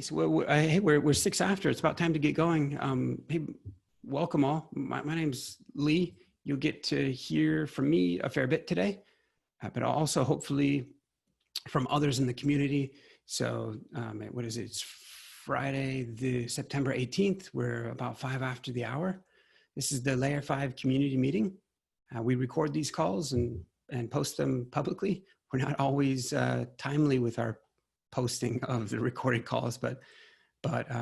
Nice. Well, hey, we're 6 after. It's about time to get going. Hey, welcome all. My name's Lee. You'll get to hear from me a fair bit today, but also hopefully from others in the community. So what is it? It's Friday, the September 18th. We're about 5 after the hour. This is the Layer5 community meeting. We record these calls and post them publicly. We're not always timely with our posting of the recorded calls, but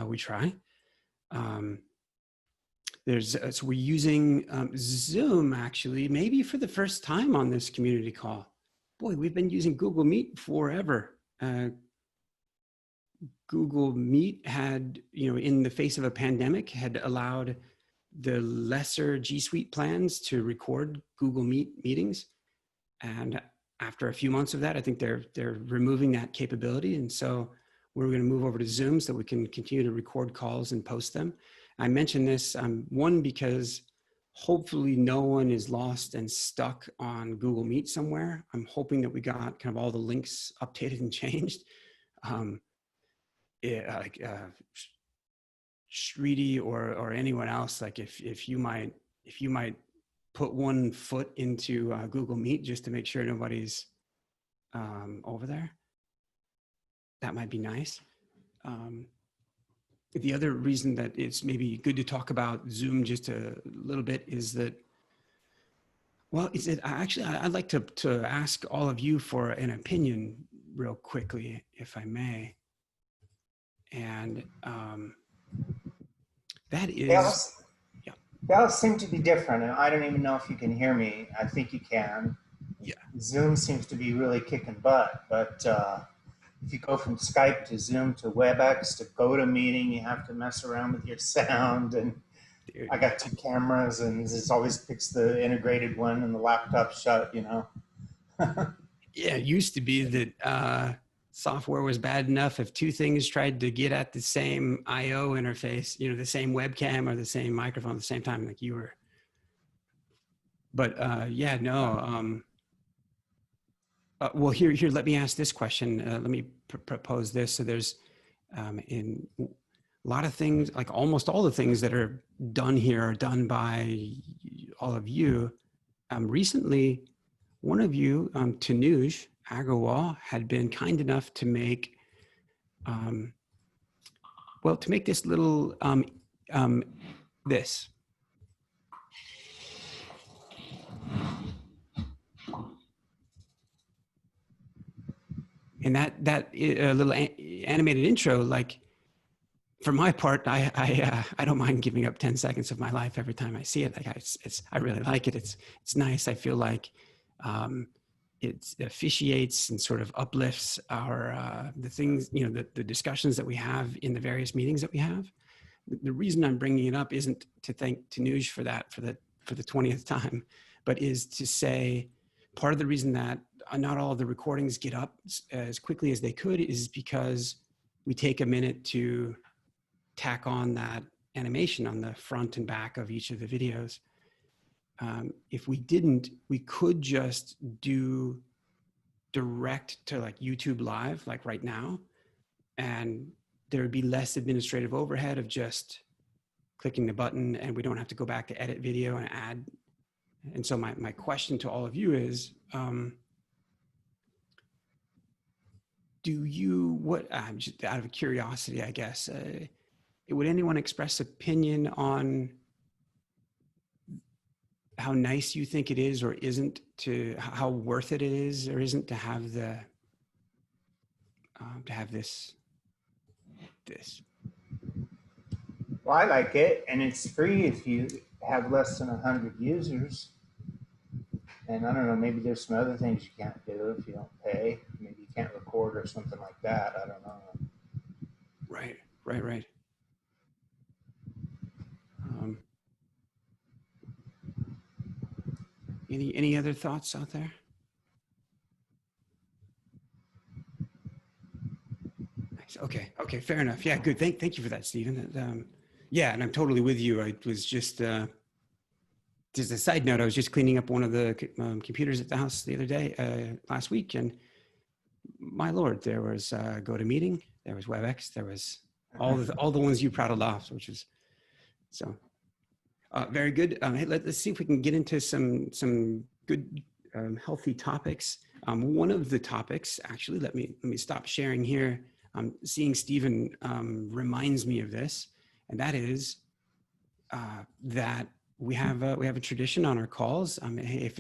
we try. So we're using Zoom actually, maybe for the first time on this community call. Boy, we've been using Google Meet forever. Google Meet had, in the face of a pandemic, had allowed the lesser G Suite plans to record Google Meet meetings. And after a few months of that, I think they're removing that capability. And so we're going to move over to Zoom so we can continue to record calls and post them. I mention this, one, because hopefully no one is lost and stuck on Google Meet somewhere. I'm hoping that we got kind of all the links updated and changed. Shriti or anyone else, like if you might put one foot into Google Meet just to make sure nobody's over there, that might be nice. The other reason that it's maybe good to talk about Zoom just a little bit is that, well, I'd like to ask all of you for an opinion real quickly, if I may. And that is... Those seem to be different, and I don't even know if you can hear me. I think you can. Yeah. Zoom seems to be really kicking butt, but if you go from Skype to Zoom to WebEx to GoToMeeting, you have to mess around with your sound. And I got 2 cameras, and this always picks the integrated one, and the laptop shut. Yeah, it used to be that software was bad enough if 2 things tried to get at the same I/O interface, the same webcam or the same microphone at the same time, like you were. But yeah, no. Well, here, let me ask this question. Let me propose this. So there's in a lot of things, like almost all the things that are done here are done by all of you. Recently, one of you, Tanuj Agarwal, had been kind enough to make, this little, this. And that little animated intro, like, for my part, I don't mind giving up 10 seconds of my life every time I see it. Like I really like it. It's nice. I feel like it officiates and sort of uplifts our the things, the discussions that we have in the various meetings that we have. The reason I'm bringing it up isn't to thank Tanuj for that for the 20th time, but is to say part of the reason that not all of the recordings get up as quickly as they could is because we take a minute to tack on that animation on the front and back of each of the videos. If we didn't, we could just do direct to like YouTube Live, like right now, and there would be less administrative overhead of just clicking the button, and we don't have to go back to edit video and add. And so my question to all of you is, just out of curiosity, I guess, would anyone express opinion on how nice you think it is or isn't, to how worth it is or isn't to have this? Well, I like it, and it's free if you have less than 100 users. And I don't know, maybe there's some other things you can't do if you don't pay. Maybe you can't record or something like that. I don't know. Right. Any other thoughts out there? Nice. Okay, fair enough. Yeah, good. Thank you for that, Stephen. Yeah, and I'm totally with you. I was just a side note, I was just cleaning up one of the computers at the house the other day, last week, and my Lord, there was GoToMeeting, there was WebEx, there was all the ones you prattled off, which is so very good. Hey, let's see if we can get into some good healthy topics. One of the topics, actually, let me stop sharing here. Seeing Stephen reminds me of this, and that is that we have a tradition on our calls. Hey,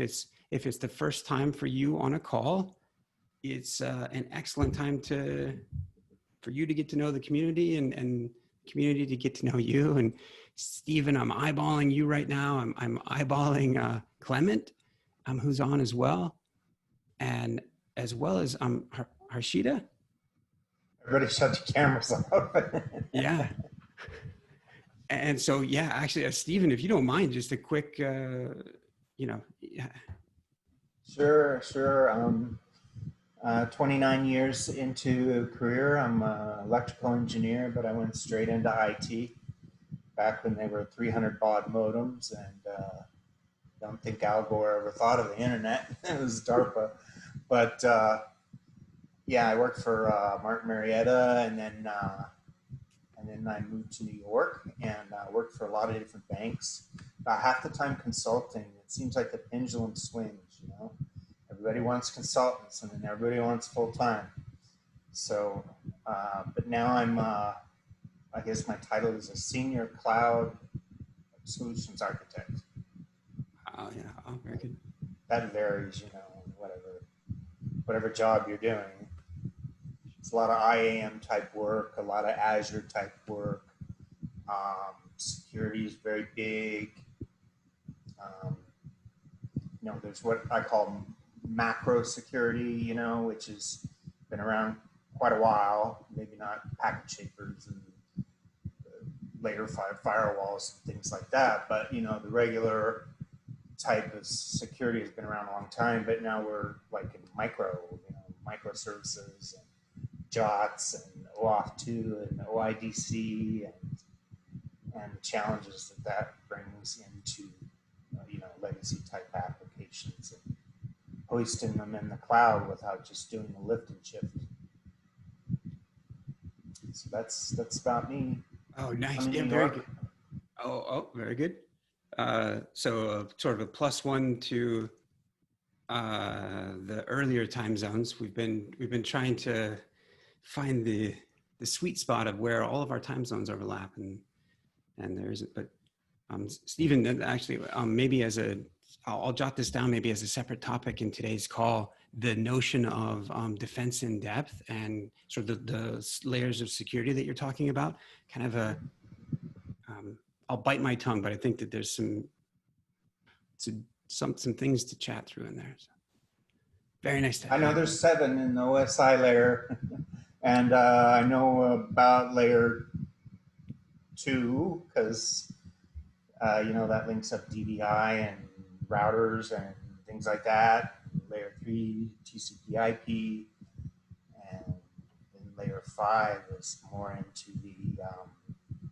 if it's the first time for you on a call, it's an excellent time for you to get to know the community and community to get to know you. And Stephen, I'm eyeballing you right now. I'm eyeballing Clement, who's on as well, and as well as Harshita. Everybody shut the cameras off. Yeah. And so, yeah, actually, Stephen, if you don't mind, just a quick, yeah. Sure. 29 years into a career. I'm an electrical engineer, but I went straight into IT back when they were 300 baud modems, and don't think Al Gore ever thought of the internet. It was DARPA. But yeah, I worked for Martin Marietta, and then I moved to New York and worked for a lot of different banks. About half the time consulting. It seems like the pendulum swings, you know. Everybody wants consultants, and then everybody wants full time. So, but now I'm, I guess my title is a senior cloud solutions architect. Oh, yeah. Oh, very good. That varies, you know, whatever job you're doing. It's a lot of IAM type work, a lot of Azure type work. Security is very big. You know, there's what I call macro security, you know, which has been around quite a while. Maybe not packet shapers and Layer5 firewalls and things like that, but you know, the regular type of security has been around a long time. But now we're like in microservices and JOTs and OAuth2 and OIDC and the challenges that brings into legacy type applications and hoisting them in the cloud without just doing a lift and shift. So that's about me. Oh, nice. Yeah, very good. Oh, very good. So sort of a +1 to the earlier time zones. We've been trying to find the sweet spot of where all of our time zones overlap, and there isn't. But Stephen, actually, maybe I'll jot this down maybe as a separate topic in today's call, the notion of defense in depth and sort of the layers of security that you're talking about. Kind of I'll bite my tongue, but I think that there's some things to chat through in there. So, very nice to have I know there's 7 in the OSI layer, and I know about layer 2 because that links up DVI and routers and things like that. Layer 3, TCP/IP, and then layer 5 is more into the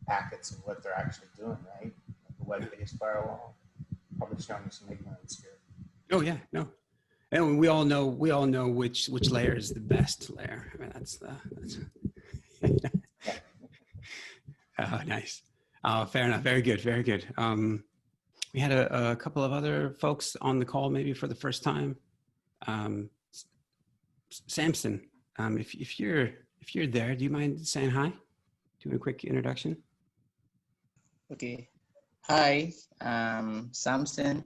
packets and what they're actually doing, right? Like the web-based firewall. Probably showing you some ignorance here. Oh yeah, no. And we all know which layer is the best layer. I mean, that's oh, nice. Oh, fair enough. Very good. Very good. We had a couple of other folks on the call, maybe for the first time. Samson, if you're there, do you mind saying hi? Doing a quick introduction. Okay. Hi, I'm Samson,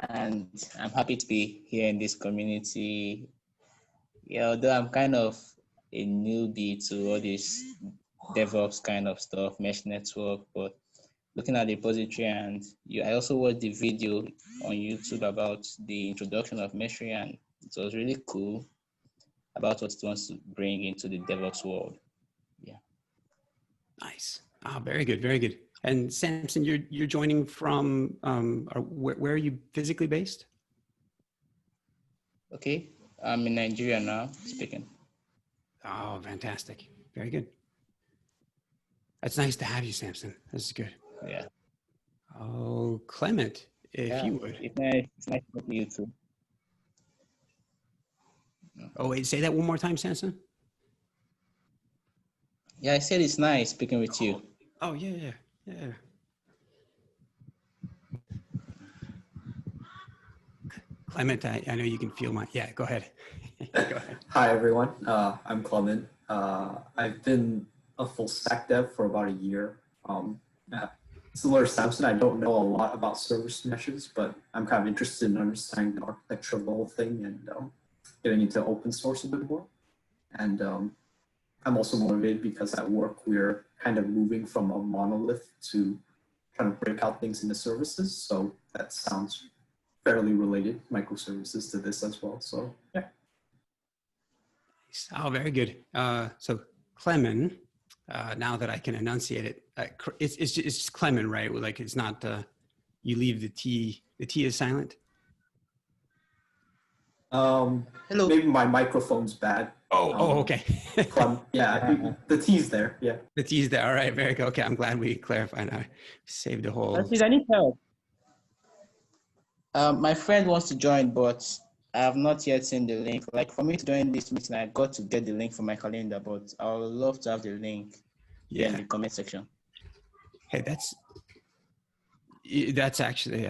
and I'm happy to be here in this community. Yeah, although I'm kind of a newbie to all this DevOps kind of stuff, mesh network, but looking at the repository and I also watched the video on YouTube about the introduction of Meshry, and it was really cool about what it wants to bring into the DevOps world. Yeah. Nice. Oh, very good. Very good. And Samson, you're joining from where are you physically based? Okay, I'm in Nigeria now speaking. Oh, fantastic. Very good. That's nice to have you, Samson. This is good. Yeah. Oh, Clement, if you would. It's nice to meet you too. Oh, wait, say that one more time, Samson. Yeah, I said it's nice speaking with you. Oh, yeah. Clement, I know you can feel my, yeah, go ahead. Go ahead. Hi, everyone. I'm Clement. I've been a full stack dev for about a year. Similar to Samson, I don't know a lot about service meshes, but I'm kind of interested in understanding the architecture of the whole thing and getting into open source a bit more. And I'm also motivated because at work, we're kind of moving from a monolith to trying to break out things into services. So that sounds fairly related, microservices, to this as well. So yeah. Oh, very good. So Clement, now that I can enunciate it, it's just Clement, right? Like it's not, you leave the T is silent. Hello. Maybe my microphone's bad. Okay. Yeah, the T's there. Yeah. The T's there. All right, very good. Okay, I'm glad we clarified. I saved the whole. Please, I need help. My friend wants to join, but I have not yet seen the link. Like for me to join this meeting, I got to get the link from my calendar, but I would love to have the link in the comment section. Hey, that's actually,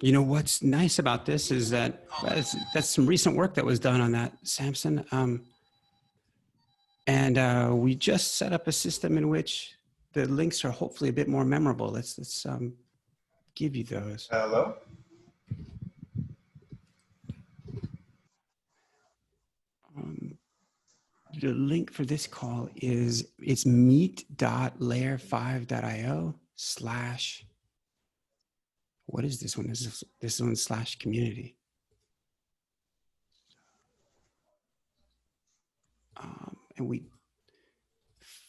you know, what's nice about this is that that's some recent work that was done on that, Samson. And we just set up a system in which the links are hopefully a bit more memorable. Let's give you those. Hello? The link for this call is it's meet.layer5.io/ what is this one? This one / community. And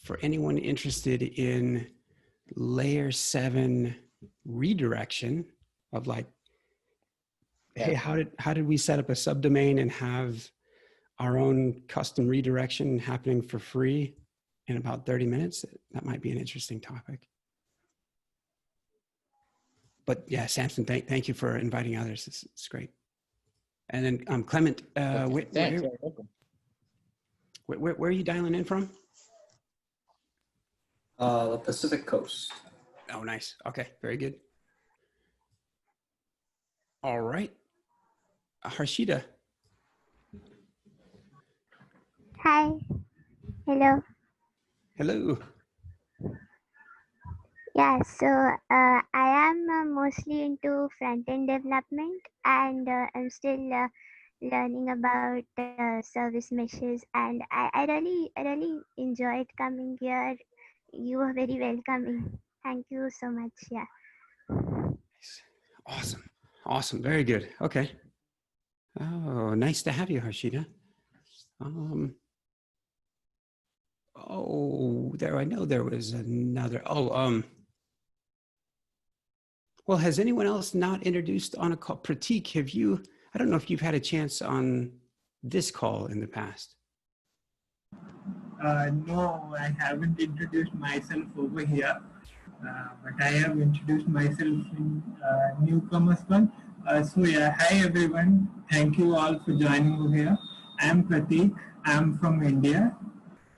for anyone interested in layer 7 redirection of like, hey, how did we set up a subdomain and have our own custom redirection happening for free in about 30 minutes? That might be an interesting topic. But yeah, Samson, thank you for inviting others. It's great. And then Clement, where are you dialing in from? The Pacific Coast. Oh, nice. Okay, very good. All right. Harshita. Hi. Hello. Hello. Yeah, so I am mostly into front-end development, and I'm still learning about service meshes, and I really enjoyed coming here. You were very welcoming. Thank you so much. Yeah. Awesome. Very good. Okay. Oh, nice to have you, Harshita. I know there was another. Well, has anyone else not introduced on a call? Pratik, I don't know if you've had a chance on this call in the past. No, I haven't introduced myself over here, but I have introduced myself in newcomers one. So yeah, hi everyone. Thank you all for joining over here. I am Pratik. I am from India.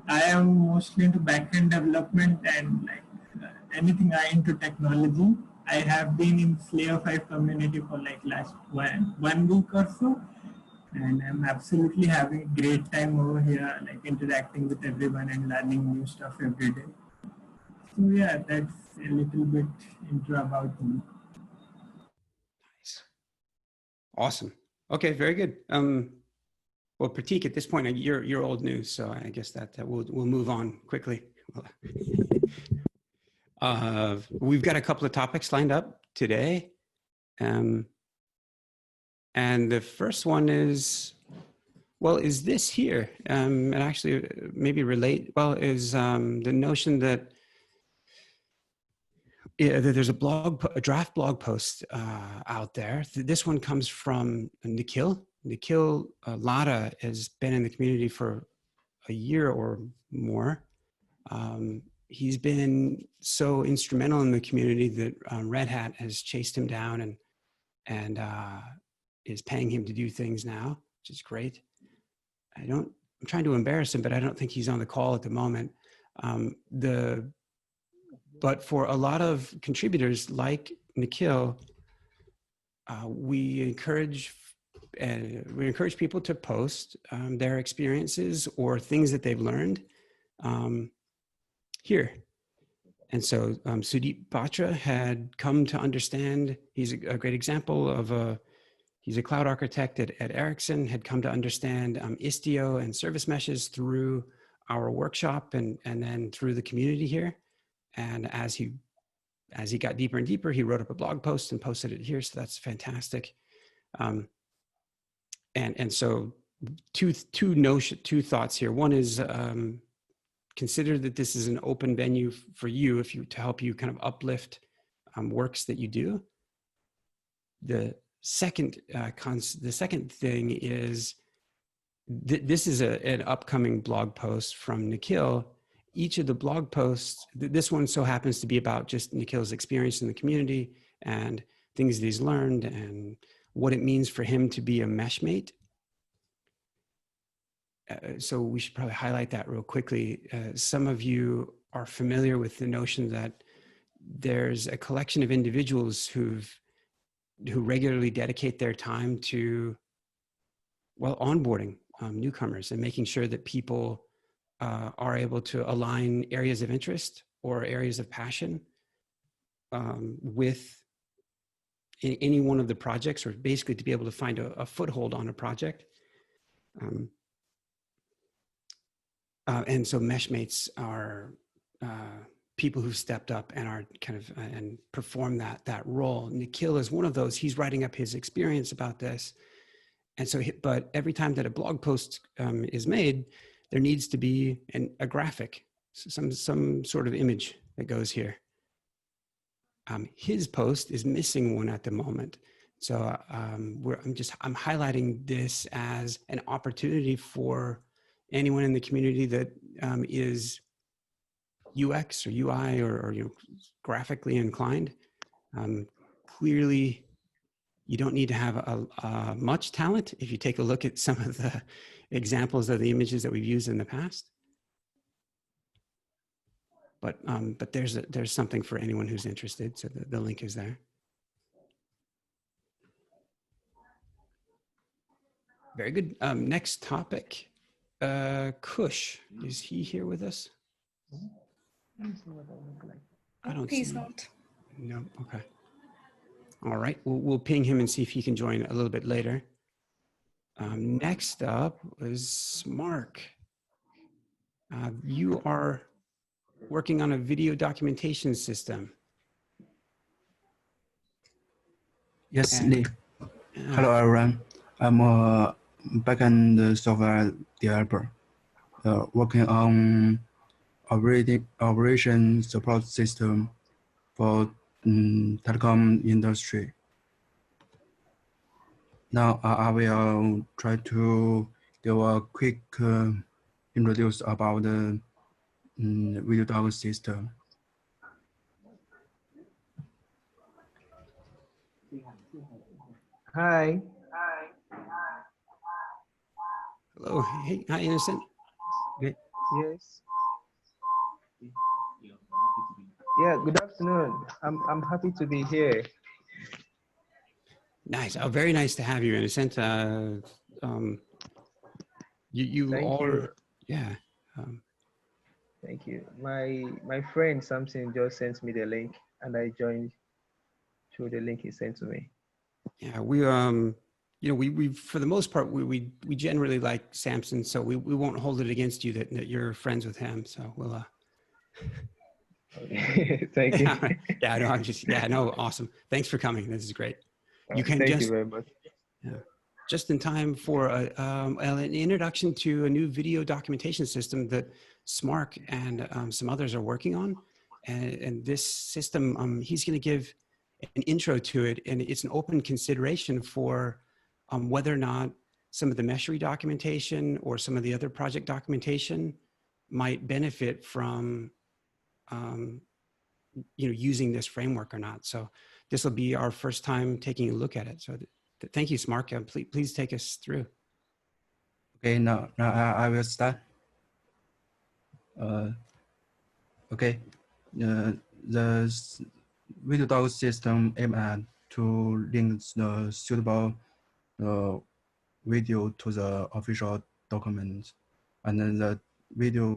I am mostly into backend development and anything into technology. I have been in Layer5 community for like last one week or so. And I'm absolutely having a great time over here, like interacting with everyone and learning new stuff every day. So yeah, that's a little bit intro about me. Nice. Awesome. Okay, very good. Well, Pratik, at this point, you're old news, so I guess that we'll move on quickly. We've got a couple of topics lined up today. And the first one is this here? And actually maybe relate, is the notion that there's a draft blog post out there. This one comes from Nikhil. Nikhil Lada has been in the community for a year or more. He's been so instrumental in the community that Red Hat has chased him down and is paying him to do things now, which is great. I'm trying to embarrass him, but I don't think he's on the call at the moment. But for a lot of contributors like Nikhil, we encourage people to post their experiences or things that they've learned here. And so Sudeep Batra had come to understand, he's a great example of he's a cloud architect at Ericsson, had come to understand Istio and service meshes through our workshop and then through the community here. And as he got deeper and deeper, he wrote up a blog post and posted it here. So that's fantastic. And so two thoughts here. One is consider that this is an open venue for you to help you kind of uplift works that you do. The second thing is this is an upcoming blog post from Nikhil. Each of the blog posts, this one so happens to be about just Nikhil's experience in the community and things that he's learned and what it means for him to be a meshmate. So we should probably highlight that real quickly. Some of you are familiar with the notion that there's a collection of individuals who regularly dedicate their time to, well, onboarding newcomers and making sure that people are able to align areas of interest or areas of passion with any one of the projects, or basically to be able to find a foothold on a project. And so meshmates are people who've stepped up and are kind of and perform that role. Nikhil is one of those. He's writing up his experience about this. And so, but every time that a blog post is made, there needs to be a graphic, some sort of image that goes here. His post is missing one at the moment. So I'm highlighting this as an opportunity for anyone in the community that is UX or UI or graphically inclined. Clearly, you don't need to have much talent if you take a look at some of the examples of the images that we've used in the past. But there's something for anyone who's interested. So the link is there. Very good. Next topic. Kush, is he here with us? I don't He's see him. not. No, okay. All right, we'll ping him and see if he can join a little bit later. Next up is Mark. You are working on a video documentation system. Yes, And- Lee. Hello, everyone. I'm a backend software developer working on operation support system for telecom industry. Now I will try to give a quick introduce about the video doc system. Hi. Hello, hey, hi, Innocent. Okay. Yes. Yeah, good afternoon. I'm happy to be here. Nice. Oh, very nice to have you, Innocent. You Thank are, you. yeah. Thank you. My friend Samson just sent me the link and I joined through the link he sent to me. Yeah, we we for the most part we generally like Samson, so we won't hold it against you that you're friends with him. So we'll Okay. Thank you. yeah, no, awesome. Thanks for coming. This is great. You can Thank just you very much. yeah, just in time for an introduction to a new video documentation system that Smark and some others are working on, and this system he's going to give an intro to it, and it's an open consideration for whether or not some of the Meshery documentation or some of the other project documentation might benefit from using this framework or not. So this will be our first time taking a look at it. So thank you, Smark. Please take us through. Okay, now I will start. Okay. The video dog system aimed at to link the suitable video to the official document, and then the video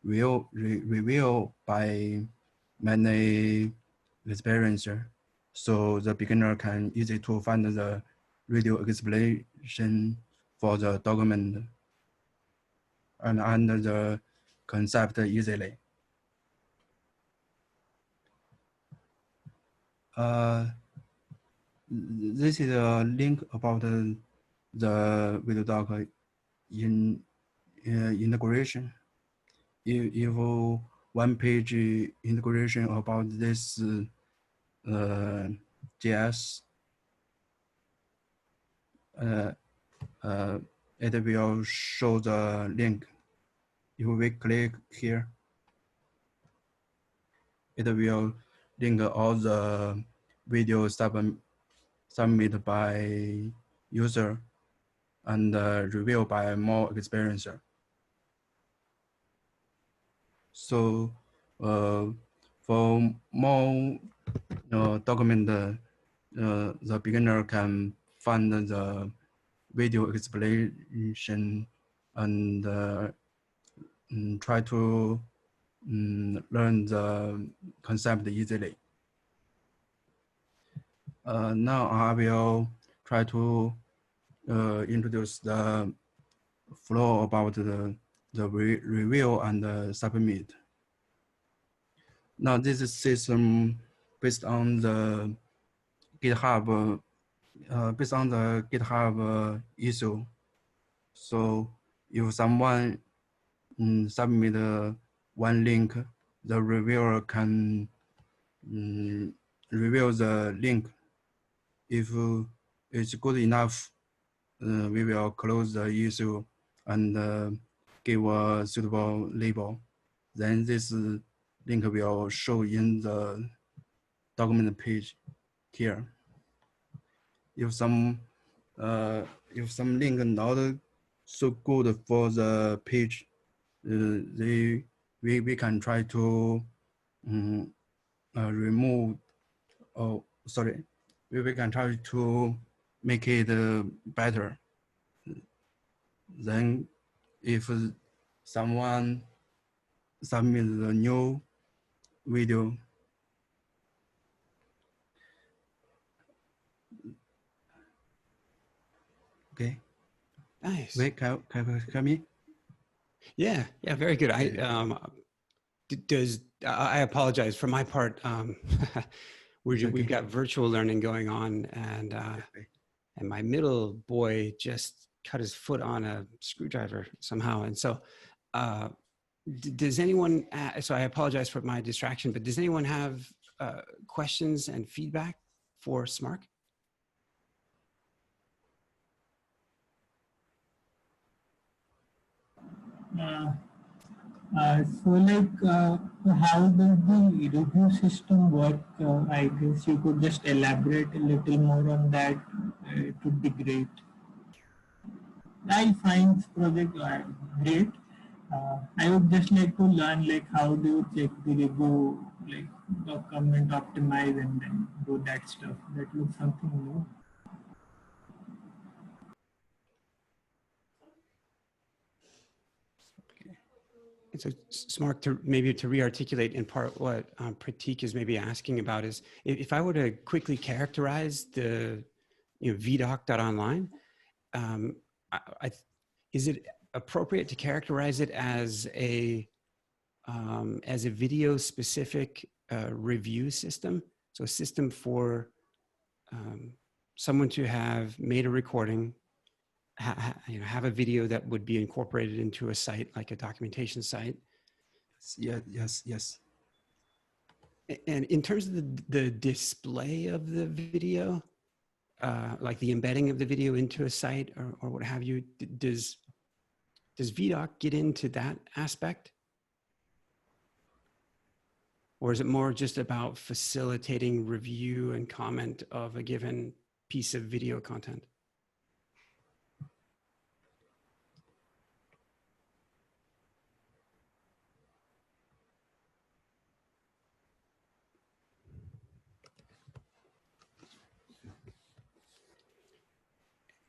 will reveal by many experiencer, so the beginner can easy to find the video explanation for the document and under the concept easily. This is a link about the video doc in integration. If one page integration about this JS, it will show the link. If we click here, it will link all the video submitted by user and reviewed by more experiencer. So for more document, the beginner can find the video explanation and try to learn the concept easily. Now I will try to introduce the flow about the review and submit. Now this system based on the GitHub issue. So if someone submit one link, the reviewer can review the link. If it's good enough, we will close the issue and give a suitable label. Then this link will show in the document page here. If some link not so good for the page, we can try to remove. Oh, sorry, we can try to make it better. Then, if someone submits a new video, okay. Nice. Wait, can you hear me? Yeah, very good. I apologize for my part. We've got virtual learning going on, and my middle boy just cut his foot on a screwdriver somehow, and so does anyone? So I apologize for my distraction, but does anyone have questions and feedback for Smark? So like, how does the review system work? I guess you could just elaborate a little more on that. It would be great. I find this project great. I would just like to learn like how do you check the review, like document optimize and then do that stuff. That looks something new. So Smart, to maybe to re-articulate in part what Pratik is maybe asking about is if I were to quickly characterize the vdoc.online, is it appropriate to characterize it as a video specific review system? So a system for someone to have made a recording, have a video that would be incorporated into a site like a documentation site. Yes. And in terms of the display of the video, like the embedding of the video into a site or what have you, does VDoc get into that aspect? Or is it more just about facilitating review and comment of a given piece of video content?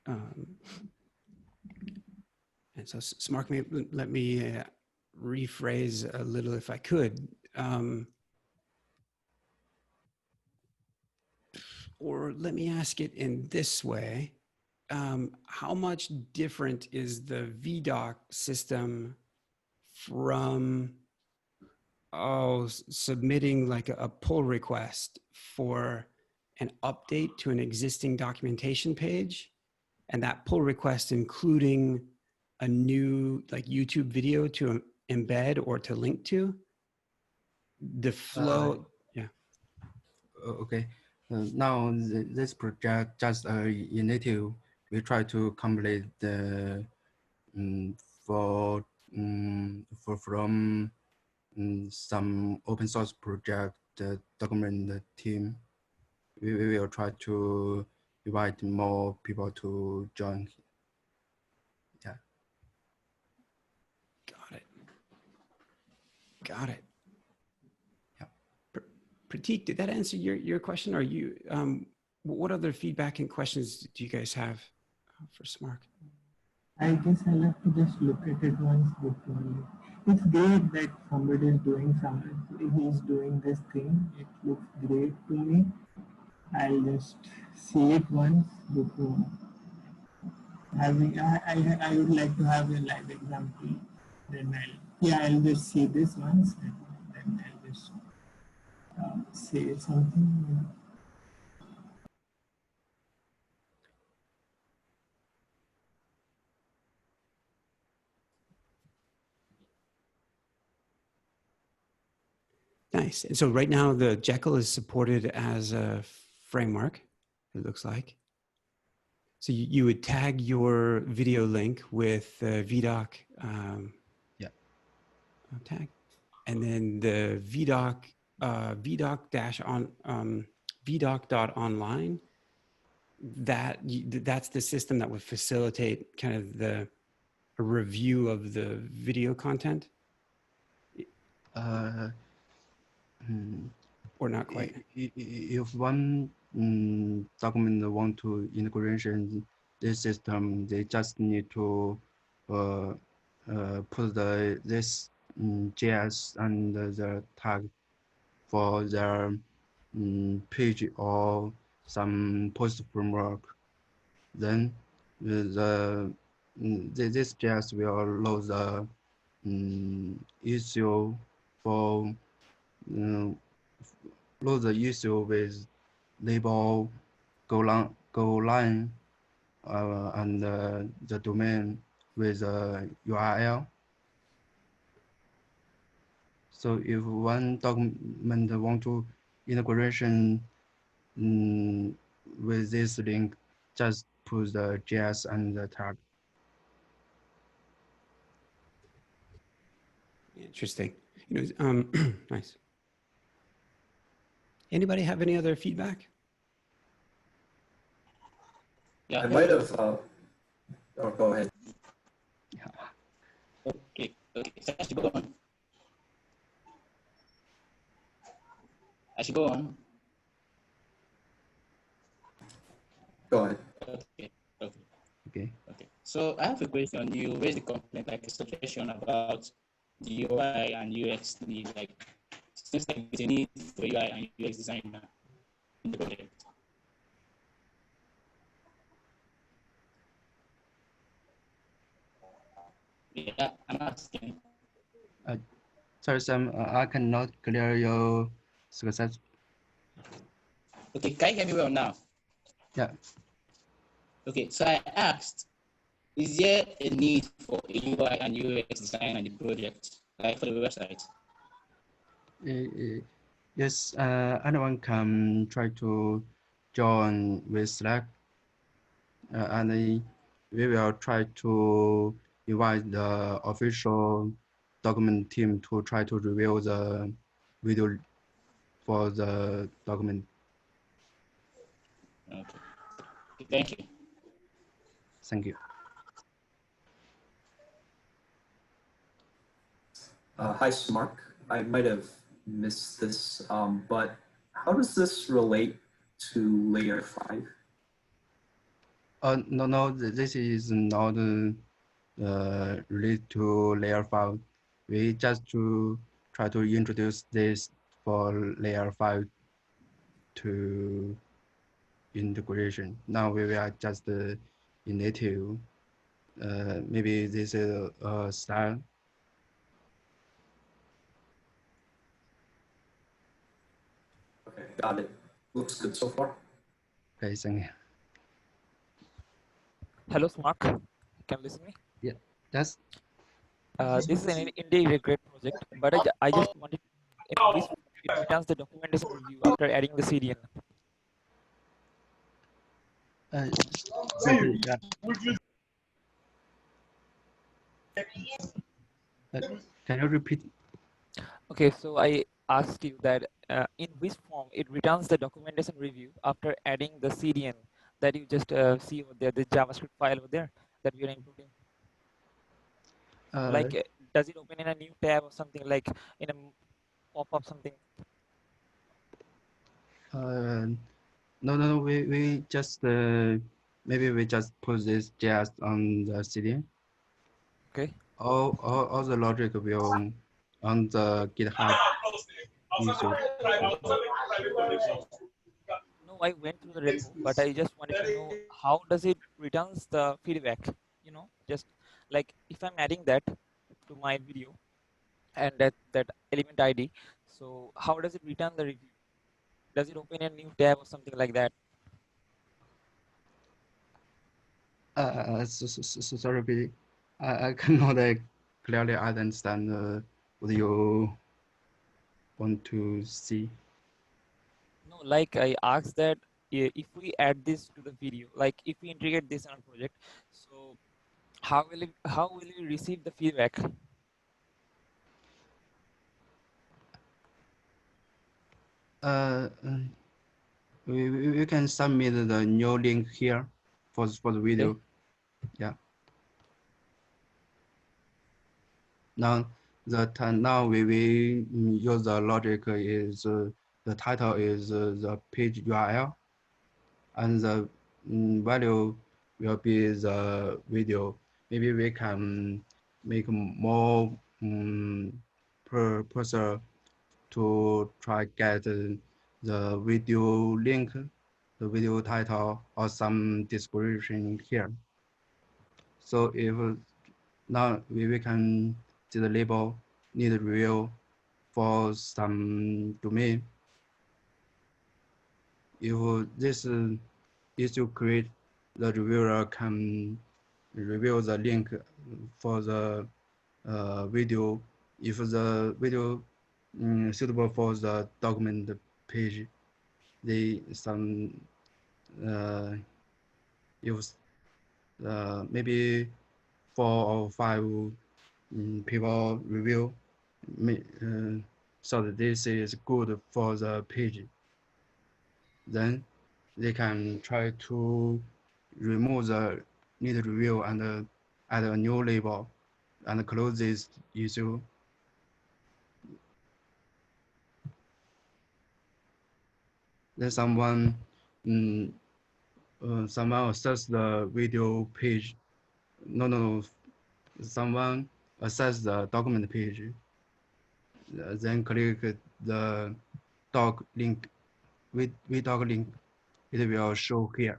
And so Smart, let me rephrase a little if I could. Or let me ask it in this way. How much different is the VDoc system from submitting like a pull request for an update to an existing documentation page, and that pull request including a new like YouTube video to embed or to link to? The flow, yeah. Okay. Now this project just initiative. We try to complete the from some open source project document team. We will try to invite more people to join. Yeah. Got it. Yeah. Pratik, did that answer your question? Or you, what other feedback and questions do you guys have for Smart? I guess I'll have to just look at it once before. It's great that somebody is doing something. He's doing this thing. It looks great to me. I'll just see it once before having. I would like to have a live example. Then I'll just see this once and then I'll just say something. Nice. And so right now the Jekyll is supported as a framework, it looks like. So you would tag your video link with VDoc tag, and then the VDoc VDoc.online. That's the system that would facilitate kind of a review of the video content. Or not quite. If one document want to integration this system, they just need to put this JS and the tag for their page or some post framework. Then this JS will load the issue for load the issue with label goline and the domain with URL. So if one document want to integration with this link, just put the JS and the tag. Interesting. Nice. Anybody have any other feedback? Yeah, I might have. Go ahead. Yeah. Okay. So I should go on. Go ahead. Okay. So I have a question. You raised the complaint, like a suggestion about the UI and UX need, like seems like there's a need for UI and UX designer in the project. Yeah, I'm asking. Sorry, Sam, I cannot clear your success. Okay, can you hear me well now? Yeah. Okay, so I asked, is there a need for a UI and UX design on the project, like for the website? Yes, anyone can try to join with Slack, and we will try to invite the official document team to try to review the video for the document. Okay, thank you. Thank you. Hi, Smart. I might have missed this, but how does this relate to Layer 5? No, no, this is not related to layer 5. We just to try to introduce this for layer 5 to integration. Now we are just in native. Maybe this is a style. Okay, got it. Looks good so far. Okay, thank you. Hello, Mark. Can you listen to me? Yeah, that's This is an indeed a great project, but I just wanted to know in which form it returns the documentation review after adding the CDN. simply that. Can you repeat? Okay, so I asked you that in which form it returns the documentation review after adding the CDN that you just see over there, the JavaScript file over there that we are including. Like, does it open in a new tab or something, like in a pop-up something? No, we just maybe we just put this just on the CDN. Okay. All the logic will on the GitHub issue. No, I went through the repo, but I just wanted to know how does it returns the feedback, just like if I'm adding that to my video and that element ID, so how does it return the review? Does it open a new tab or something like that? Sorry, Billy. I cannot clearly understand what you want to see. No, like I asked that if we add this to the video, like if we integrate this in our project, so how will we receive the feedback? We can submit the new link here for the video. Okay. Yeah. Now now we will use the logic is the title is the page URL, and the value will be the video. Maybe we can make more per person to try get the video link, the video title, or some description here. So if now we can see the label need review for some domain. If this issue create, the reviewer can review the link for the video. If the video suitable for the document page, they some use maybe 4 or 5 people review, so that this is good for the page. Then they can try to remove the need review and add a new label and close this issue. Then someone access the video page. No. Someone access the document page. Then click the doc link. With doc link, it will show here.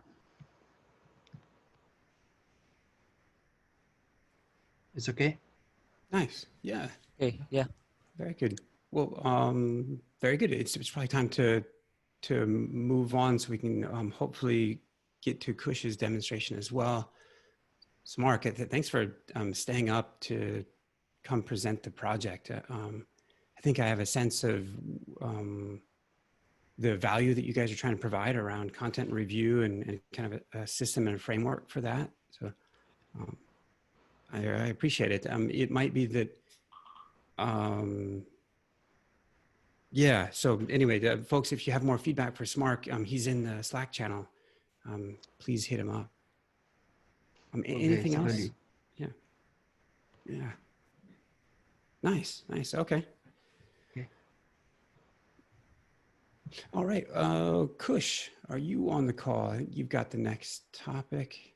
It's okay. Nice. Yeah. Okay. Yeah. Very good. Well, very good. It's probably time to move on so we can hopefully get to Kush's demonstration as well. So Mark, thanks for staying up to come present the project. I think I have a sense of the value that you guys are trying to provide around content review and kind of a system and a framework for that. So I appreciate it. It might be that, yeah. So anyway, folks, if you have more feedback for Mark, he's in the Slack channel. Please hit him up. Anything else? Really. Yeah. Nice. Okay. All right. Kush, are you on the call? I think you've got the next topic.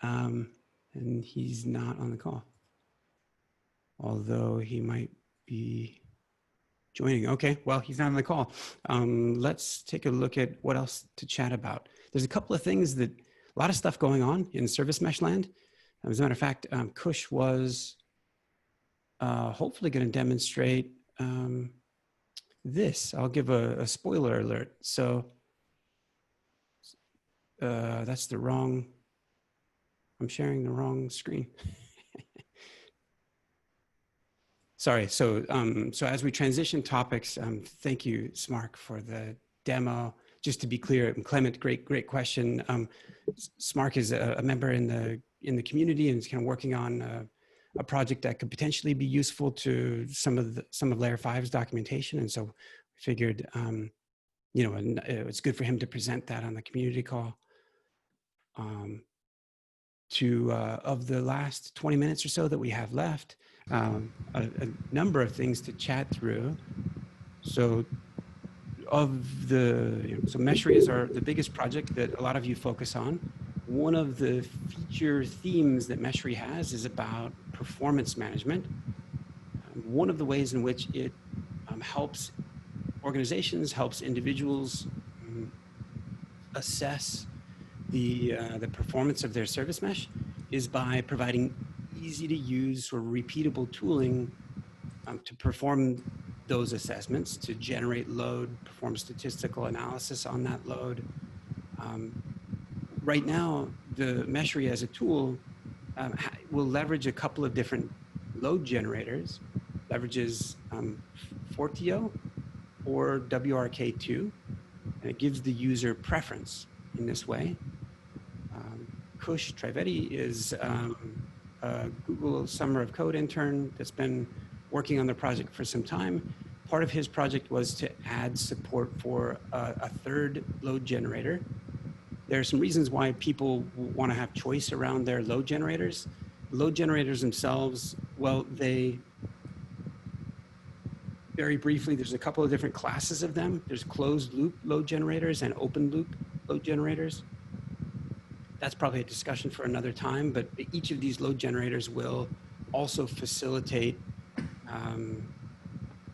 And he's not on the call, although he might be joining. Okay, well, he's not on the call. Let's take a look at what else to chat about. There's a couple of things that, a lot of stuff going on in service mesh land. As a matter of fact, Kush was hopefully going to demonstrate this. I'll give a spoiler alert. So that's the wrong, I'm sharing the wrong screen. Sorry, so as we transition topics, thank you, Smark, for the demo. Just to be clear, Clement, great question. Smark is a member in the community and is kind of working on a project that could potentially be useful to some of Layer5's documentation, and so we figured, you know, it's good for him to present that on the community call. Of the last 20 minutes or so that we have left, a number of things to chat through. So so Meshry is the biggest project that a lot of you focus on. One of the feature themes that Meshry has is about performance management. One of the ways in which it helps organizations, helps individuals assess the performance of their service mesh is by providing easy to use or repeatable tooling to perform those assessments, to generate load, perform statistical analysis on that load. Right now, the Meshry as a tool will leverage a couple of different load generators, leverages Fortio or WRK2, and it gives the user preference in this way. Kush Trivedi is a Google Summer of Code intern that's been working on the project for some time. Part of his project was to add support for a third load generator. There are some reasons why people want to have choice around their load generators. Load generators themselves, well, very briefly, there's a couple of different classes of them. There's closed loop load generators and open loop load generators. That's probably a discussion for another time, but each of these load generators will also facilitate,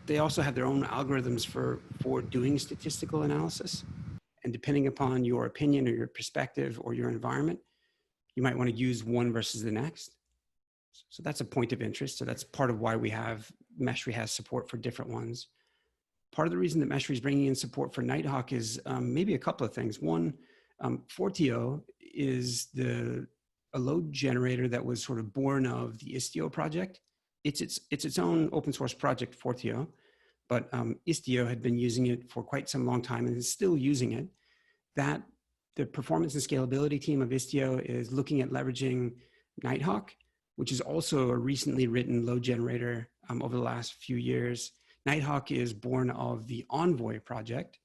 they also have their own algorithms for doing statistical analysis. And depending upon your opinion or your perspective or your environment, you might want to use one versus the next. So that's a point of interest. So that's part of why Meshry has support for different ones. Part of the reason that Meshry is bringing in support for Nighthawk is maybe a couple of things. One, Fortio is a load generator that was sort of born of the Istio project. It's its own open source project, Fortio, but Istio had been using it for quite some long time and is still using it. The performance and scalability team of Istio is looking at leveraging Nighthawk, which is also a recently written load generator over the last few years. Nighthawk is born of the Envoy project.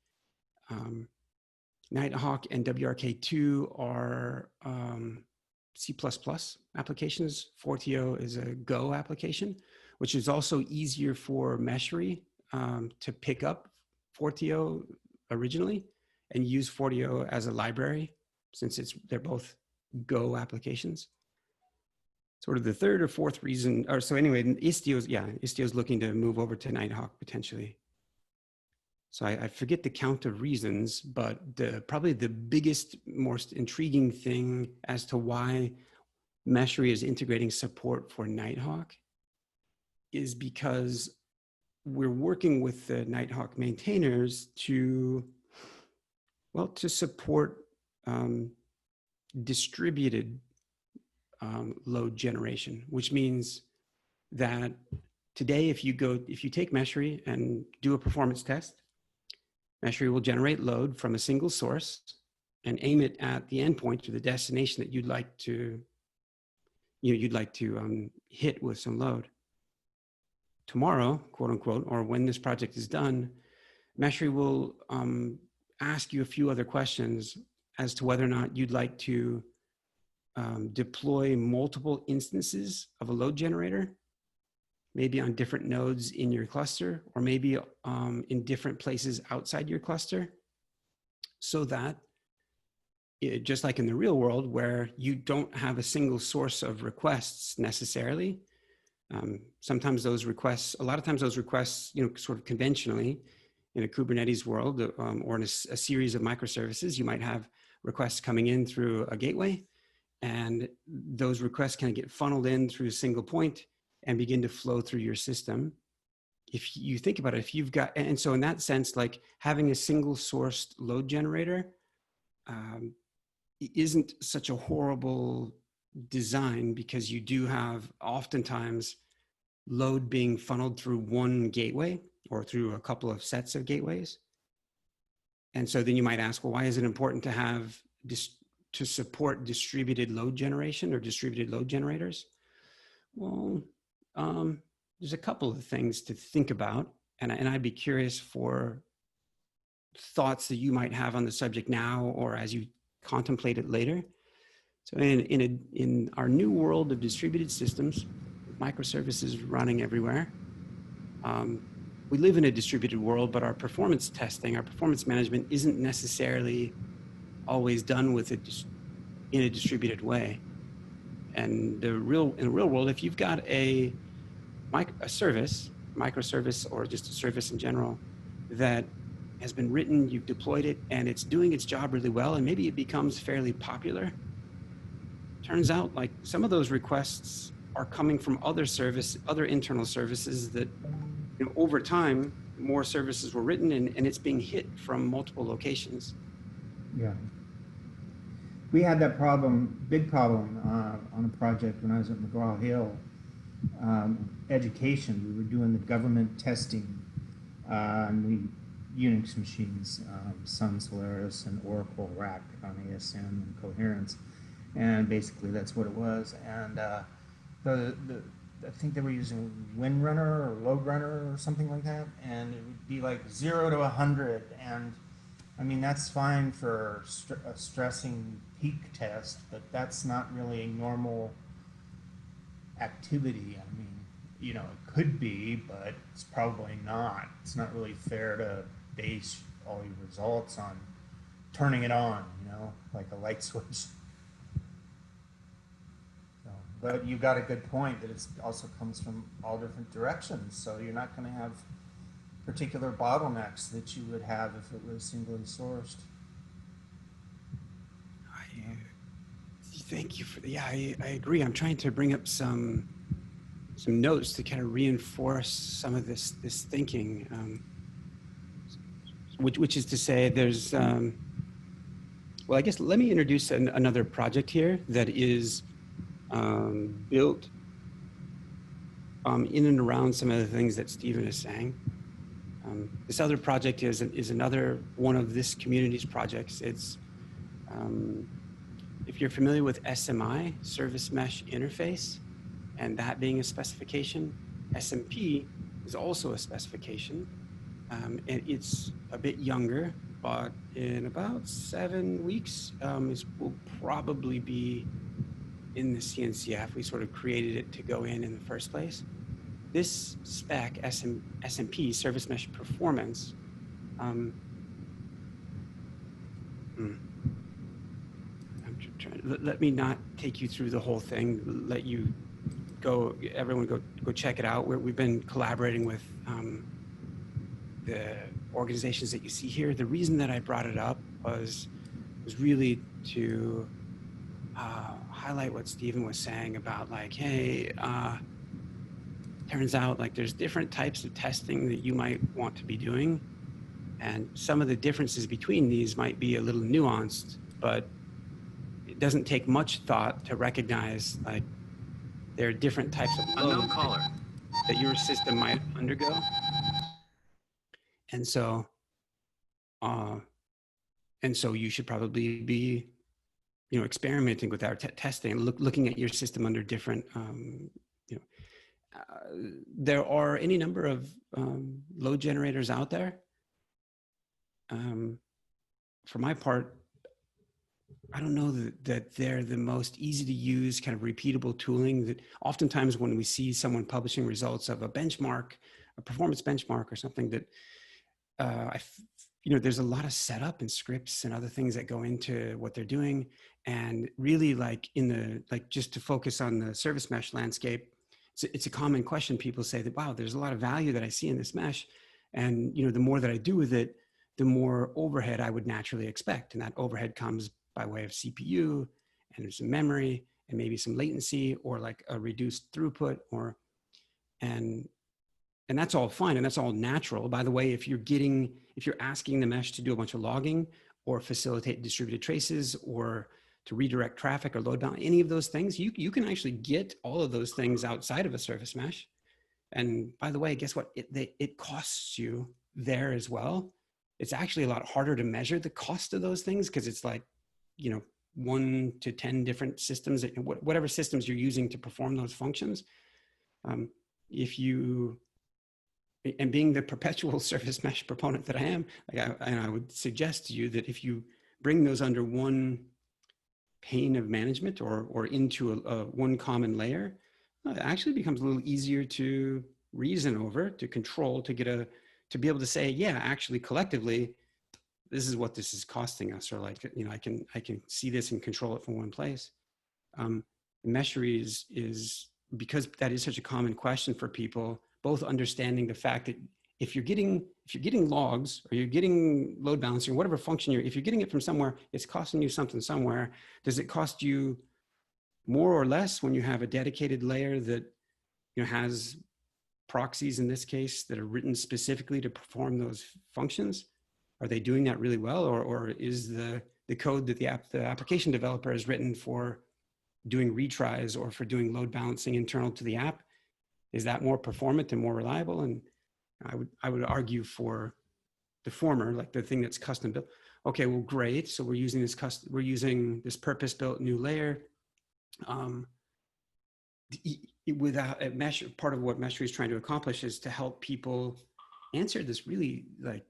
Nighthawk and WRK2 are C++ applications. Fortio is a Go application, which is also easier for Meshry to pick up Fortio originally and use Fortio as a library, since they're both Go applications. Sort of the third or fourth reason, or so anyway, Istio's looking to move over to Nighthawk potentially. So I forget the count of reasons, but probably the biggest, most intriguing thing as to why Meshry is integrating support for Nighthawk is because we're working with the Nighthawk maintainers to support distributed load generation, which means that today, if you take Meshry and do a performance test, Meshry will generate load from a single source and aim it at the endpoint or the destination that you'd like to hit with some load. Tomorrow, quote unquote, or when this project is done, Meshry will ask you a few other questions as to whether or not you'd like to deploy multiple instances of a load generator, maybe on different nodes in your cluster, or maybe in different places outside your cluster, so that just like in the real world, where you don't have a single source of requests necessarily. Sometimes those requests, a lot of times those requests, sort of conventionally in a Kubernetes world, or in a series of microservices, you might have requests coming in through a gateway, and those requests can get funneled in through a single point and begin to flow through your system. If you think about it, if you've got, and so in that sense, like having a single sourced load generator isn't such a horrible design, because you do have oftentimes load being funneled through one gateway or through a couple of sets of gateways. And so then you might ask, well, why is it important to have to support distributed load generation or distributed load generators? Well, there's a couple of things to think about, and I'd be curious for thoughts that you might have on the subject now or as you contemplate it later. So in our new world of distributed systems, microservices running everywhere, we live in a distributed world, but our performance testing, our performance management isn't necessarily always done with it in a distributed way. And in the real world, if you've got a service, microservice, or just a service in general that has been written, you've deployed it, and it's doing its job really well, and maybe it becomes fairly popular, turns out like some of those requests are coming from other internal services that, over time, more services were written, and it's being hit from multiple locations. Yeah. We had that problem, big problem, on a project when I was at McGraw-Hill. Education, we were doing the government testing on Unix machines, Sun Solaris and Oracle RAC on ASM and Coherence. And basically that's what it was. And I think they were using Windrunner or LoadRunner or something like that. And it would be like 0 to 100. And I mean, that's fine for a stressing peak test, but that's not really a normal activity. I mean, it could be, but it's probably not. It's not really fair to base all your results on turning it on, like a light switch. So, but you got a good point that it also comes from all different directions. So you're not going to have particular bottlenecks that you would have if it was singly sourced. Thank you for I agree. I'm trying to bring up some notes to kind of reinforce some of this thinking, which is to say there's well, I guess let me introduce another project here that is built in and around some of the things that Stephen is saying. This other project is another one of this community's projects. It's if you're familiar with SMI, Service Mesh Interface, and that being a specification, SMP is also a specification. And it's a bit younger, but in about 7 weeks, it will probably be in the CNCF. We sort of created it to go in the first place. This spec, SMP, Service Mesh Performance, let me not take you through the whole thing. Let you everyone go check it out. We've been collaborating with the organizations that you see here. The reason that I brought it up was really to highlight what Stephen was saying about like, hey, turns out like there's different types of testing that you might want to be doing. And some of the differences between these might be a little nuanced, but it doesn't take much thought to recognize like there are different types of load that your system might undergo. And so you should probably be, experimenting with our testing, looking at your system under different, there are any number of load generators out there. For my part, I don't know that they're the most easy to use kind of repeatable tooling that oftentimes when we see someone publishing results of a benchmark, a performance benchmark or something that you know, there's a lot of setup and scripts and other things that go into what they're doing. And really, like just to focus on the service mesh landscape, it's a common question. People say that, wow, there's a lot of value that I see in this mesh. And, you know, the more that I do with it, the more overhead I would naturally expect. And that overhead comes by way of CPU and some memory and maybe some latency or like a reduced throughput and that's all fine. And that's all natural. By the way, if you're asking the mesh to do a bunch of logging or facilitate distributed traces or to redirect traffic or load balance, any of those things, you can actually get all of those things outside of a service mesh. And by the way, guess what? It costs you there as well. It's actually a lot harder to measure the cost of those things because it's like, you know, 1 to 10 different systems, whatever systems you're using to perform those functions. And being the perpetual service mesh proponent that I am, I would suggest to you that if you bring those under one pane of management or into a one common layer, it actually becomes a little easier to reason over, to control, to be able to say, yeah, actually collectively, this is what this is costing us, or like, you know, I can see this and control it from one place. Meshery is because that is such a common question for people, both understanding the fact that if you're getting logs or you're getting load balancing, whatever function if you're getting it from somewhere, it's costing you something somewhere. Does it cost you more or less when you have a dedicated layer that, you know, has proxies in this case that are written specifically to perform those functions? Are they doing that really well, or is the code that the application developer has written for doing retries or for doing load balancing internal to the app, is that more performant and more reliable? And I would argue for the former, like the thing that's custom built. Okay, well, great. So we're using this purpose-built new layer. Without a mesh, part of what Meshery is trying to accomplish is to help people answer this really like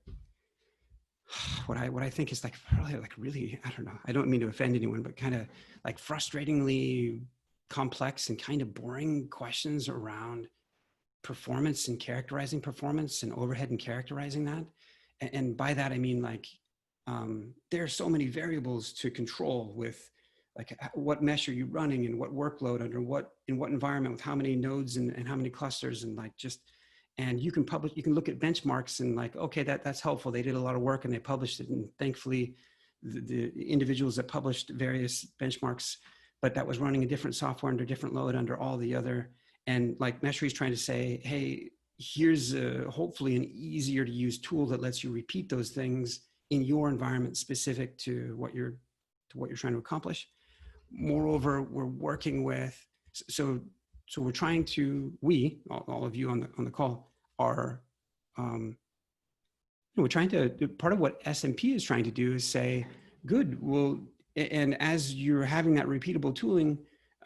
what I think is like probably like really, I don't know, I don't mean to offend anyone, but kind of like frustratingly complex and kind of boring questions around performance and characterizing performance and overhead and characterizing that. And by that, I mean like, there are so many variables to control with like what mesh are you running and what workload under in what environment with how many nodes and how many clusters and like just, and you can look at benchmarks and like, okay, that's helpful. They did a lot of work and they published it. And thankfully the individuals that published various benchmarks, but that was running a different software under different load under all the other. And like Meshery is trying to say, hey, here's hopefully an easier to use tool that lets you repeat those things in your environment specific to what you're trying to accomplish. Moreover, we're working with, so we're trying to, all of you on the call are, we're trying to, part of what SMP is trying to do is say, good, well, and as you're having that repeatable tooling,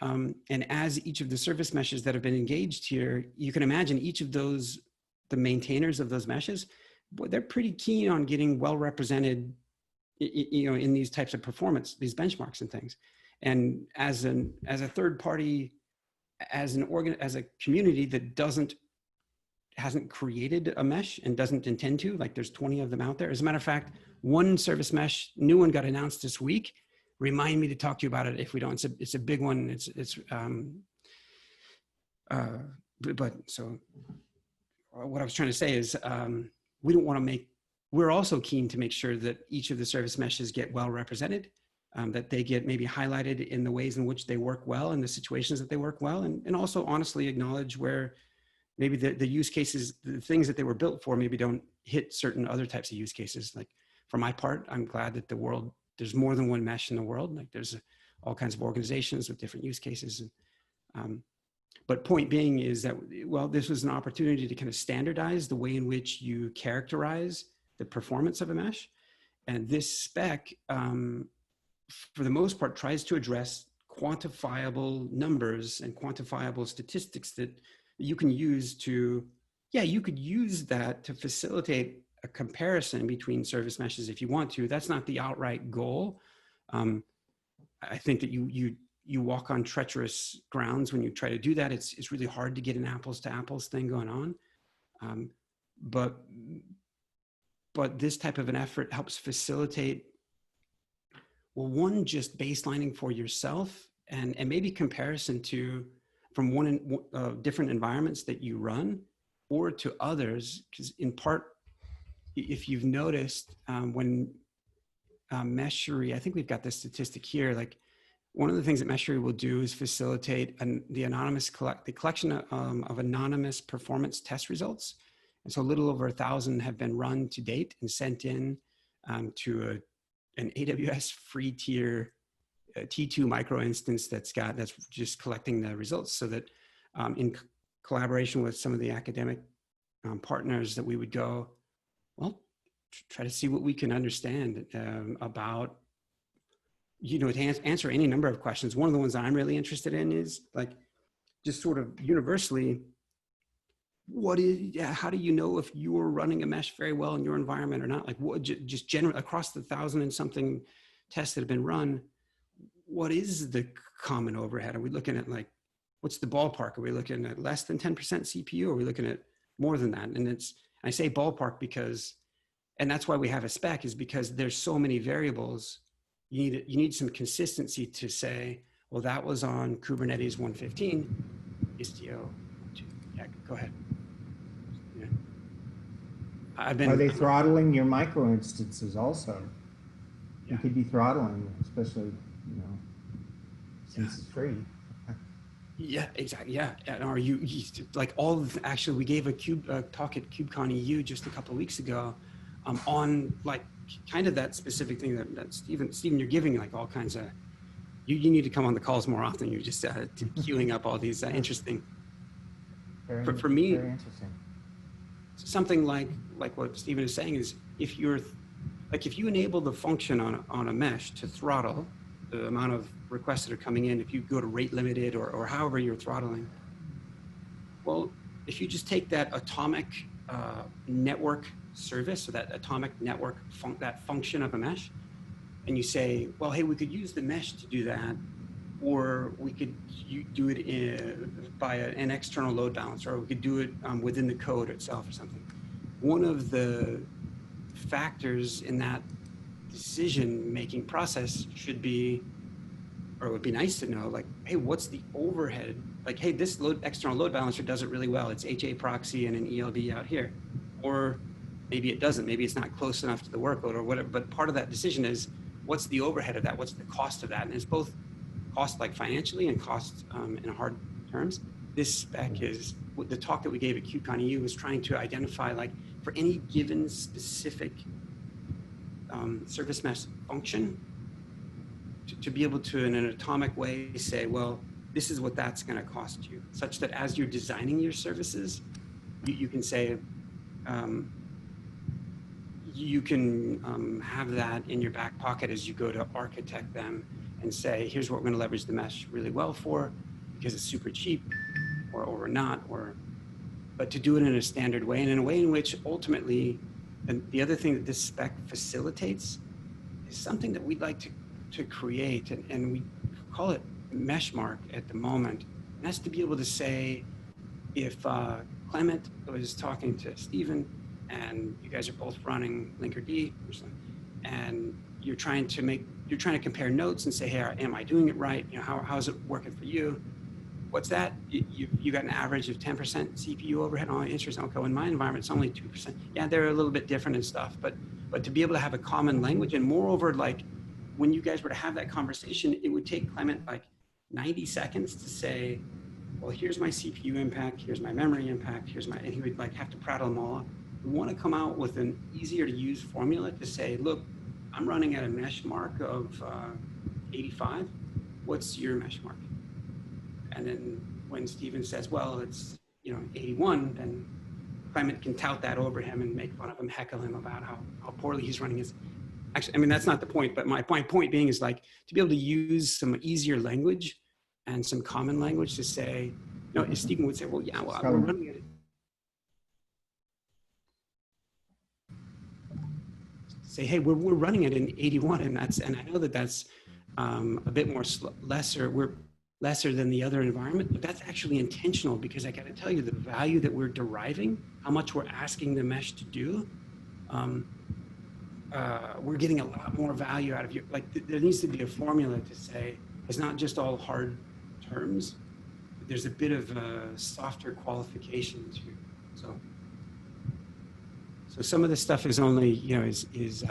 and as each of the service meshes that have been engaged here, you can imagine each of those, the maintainers of those meshes, they're pretty keen on getting well represented, you know, in these types of performance, these benchmarks and things. And as a third party, as a community that hasn't created a mesh and doesn't intend to, like there's 20 of them out there. As a matter of fact, one service mesh, new one got announced this week. Remind me to talk to you about it if we don't. It's a big one. But so what I was trying to say is we're also keen to make sure that each of the service meshes get well represented, that they get maybe highlighted in the ways in which they work well and the situations that they work well, and also honestly acknowledge where maybe the use cases, the things that they were built for maybe don't hit certain other types of use cases. Like for my part, I'm glad that there's more than one mesh in the world. Like there's all kinds of organizations with different use cases. But point being is that, well, this was an opportunity to kind of standardize the way in which you characterize the performance of a mesh. And this spec, for the most part, tries to address quantifiable numbers and quantifiable statistics that you can use to, you could use that to facilitate a comparison between service meshes if you want to. That's not the outright goal. I think that you walk on treacherous grounds when you try to do that. It's really hard to get an apples to apples thing going on. But but this type of an effort helps facilitate, well, one, just baselining for yourself and maybe comparison to from different environments that you run or to others. Because in part, if you've noticed when Meshery, I think we've got this statistic here, like one of the things that Meshery will do is facilitate the collection of anonymous performance test results. And so a little over 1,000 have been run to date and sent in to an AWS free tier T2 micro instance that's just collecting the results, so that in collaboration with some of the academic partners that we would go, well, try to see what we can understand about, to answer any number of questions. One of the ones that I'm really interested in is like, just sort of universally, how do you know if you're running a mesh very well in your environment or not? Like what, just generally across the 1,000 and something tests that have been run, what is the common overhead? Are we looking at like, what's the ballpark? Are we looking at less than 10% CPU? Or are we looking at more than that? And I say ballpark because, and that's why we have a spec, is because there's so many variables. You need some consistency to say, well, that was on Kubernetes 115, Istio 2. Yeah, go ahead. Yeah. Are they throttling your micro instances also? Yeah. You could be throttling, especially, since it's free. Yeah, exactly. Yeah. And are you like actually, we gave a talk at KubeCon EU just a couple of weeks ago on like kind of that specific thing that Stephen, you're giving like all kinds of, you need to come on the calls more often. You're just queuing up all these interesting, for me, very interesting. Something like what Stephen is saying is if you enable the function on a mesh to throttle the amount of requests that are coming in, if you go to rate limited or however you're throttling, well, if you just take that atomic network service, or that atomic network that function of a mesh, and you say, well, hey, we could use the mesh to do that, or we could do it by an external load balancer, or we could do it within the code itself or something. One of the factors in that decision-making process should be, or it would be nice to know, like, hey, what's the overhead? Like, hey, this external load balancer does it really well. It's HA proxy and an ELB out here. Or maybe it doesn't. Maybe it's not close enough to the workload or whatever. But part of that decision is, what's the overhead of that? What's the cost of that? And it's both cost like financially and cost in hard terms. This spec is, the talk that we gave at KubeCon EU was trying to identify, like, for any given specific service mesh function, to be able to, in an atomic way, say, well, this is what that's going to cost you, such that as you're designing your services, you can say, you can have that in your back pocket as you go to architect them and say, here's what we're going to leverage the mesh really well for, because it's super cheap, or not, but to do it in a standard way, and in a way in which ultimately, and the other thing that this spec facilitates is something that we'd like to create, and we call it Meshmark at the moment. And that's to be able to say, if Clement was talking to Stephen, and you guys are both running Linkerd or something, and you're trying to compare notes and say, hey, am I doing it right? How's it working for you? What's that? You got an average of 10% CPU overhead. Oh, interesting. Okay, in my environment, it's only 2%. Yeah, they're a little bit different and stuff, but to be able to have a common language, and moreover, like when you guys were to have that conversation, it would take Clement like 90 seconds to say, well, here's my CPU impact, here's my memory impact, and he would like have to prattle them all up. We want to come out with an easier to use formula to say, look, I'm running at a mesh mark of 85. What's your mesh mark? And then when Stephen says, well, it's 81, then Clement can tout that over him and make fun of him, heckle him about how poorly he's running his. Actually, I mean, that's not the point, but my point being is like to be able to use some easier language and some common language to say, Stephen would say, well, yeah, well, we're running it. Say, hey, we're running it in 81, and I know that's a bit more lesser than the other environment, but that's actually intentional, because I got to tell you, the value that we're deriving, how much we're asking the mesh to do, we're getting a lot more value out of you. Like there needs to be a formula to say it's not just all hard terms, but there's a bit of a softer qualification too. So some of the stuff is only, you know, is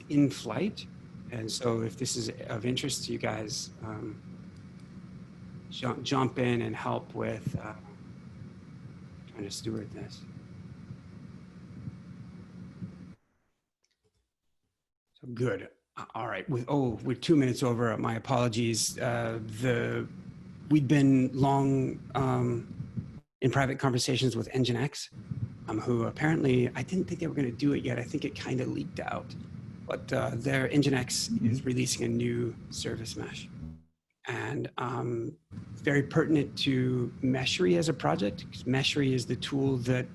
in flight. And so if this is of interest to you guys, jump in and help with trying to steward this. So good. All right. We're 2 minutes over. My apologies. We'd been long in private conversations with NGINX, who apparently, I didn't think they were going to do it yet. I think it kind of leaked out. But their NGINX is releasing a new service mesh. And very pertinent to Meshery as a project, because Meshery is the tool that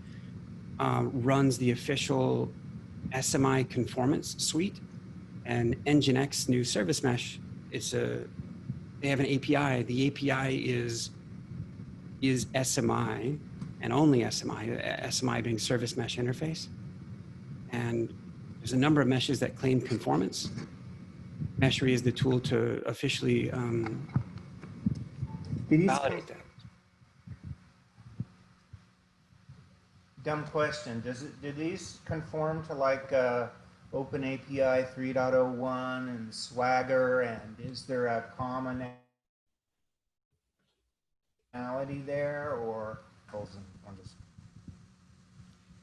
runs the official SMI conformance suite. And NGINX new service mesh, they have an API. The API is SMI and only SMI, SMI being service mesh interface. And there's a number of meshes that claim conformance. Meshery is the tool to officially validate that. Dumb question. Do these conform to like Open API 3.01 and Swagger, and is there a commonality there, or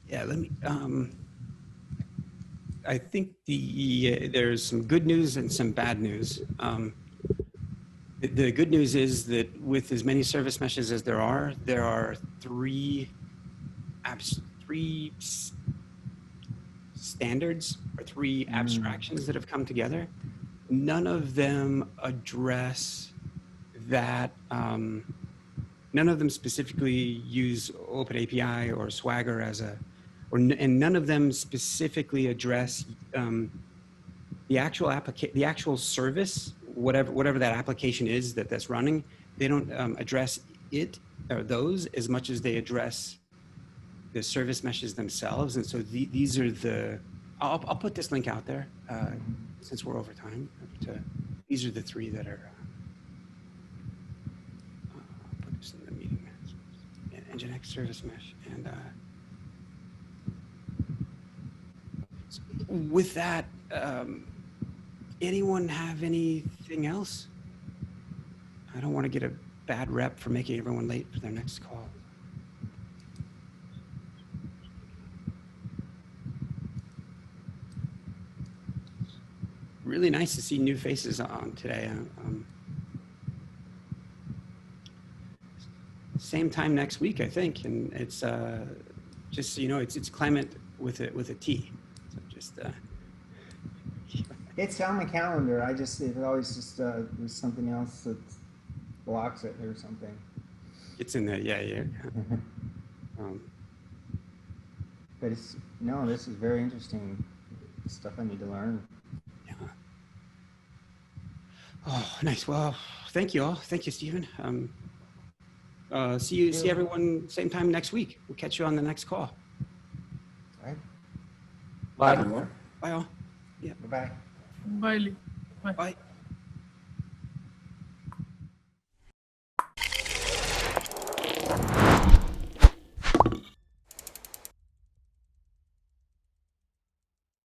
Yeah, let me. I think there's some good news and some bad news. The good news is that with as many service meshes as there are three standards or three abstractions that have come together. None of them address that. None of them specifically use Open API or Swagger and none of them specifically address the actual service, whatever that application is that's running. They don't address it or those as much as they address the service meshes themselves. And so these are I'll put this link out there since we're over time. These are the three that are. I'll put this in the meeting minutes. NGINX service mesh and. With that, anyone have anything else? I don't want to get a bad rep for making everyone late for their next call. Really nice to see new faces on today. Same time next week, I think, and it's just so you know, it's Clement with a T. So just it's on the calendar. It always just there's something else that blocks it or something. It's in there, yeah. But this is very interesting stuff I need to learn. Yeah. Oh, nice. Well, thank you all. Thank you, Stephen. See everyone same time next week. We'll catch you on the next call. All right. Bye, everyone. Bye all. Yeah. Bye. Bye. Lee. Bye. Bye.